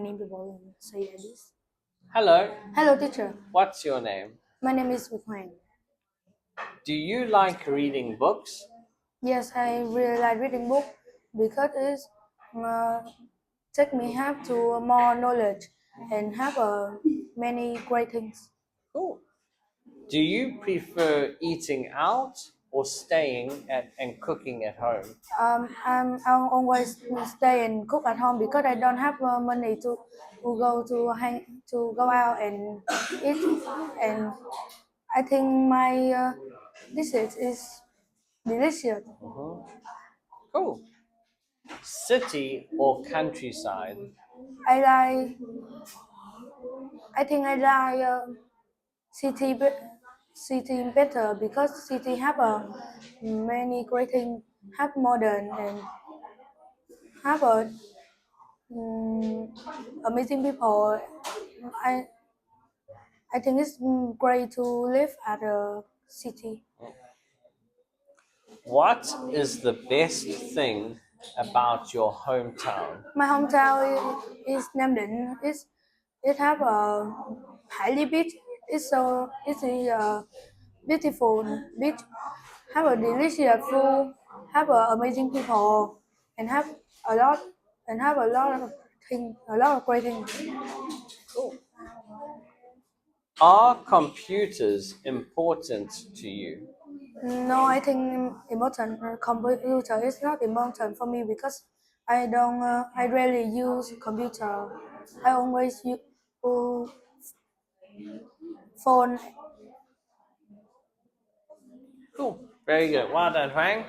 Many people say like this. Hello, Hello, teacher. what's your name? My name is Việt Hoàng. Do you like reading books? Yes, I really like reading book because it take me have to more knowledge and have many great things. Cool. Do you prefer eating out or staying and cooking at home? I always stay and cook at home because I don't have money to go out and eat. And I think my dishes is delicious. Cool. City or countryside? I like. I think I like city city better because city have many great things, have modern and have um, amazing people. I I think it's great to live at a city. What is the best thing about your hometown? My hometown is Namden. It have a highly beach. It's a beautiful beach. Have a delicious food. Have amazing people and have a lot have a lot of things, a lot of great things. Cool. Are computers important to you? No, I think important computer is not important for me because I don't. I rarely use computer. I always use phone. Cool. Very good. Well done, Huang.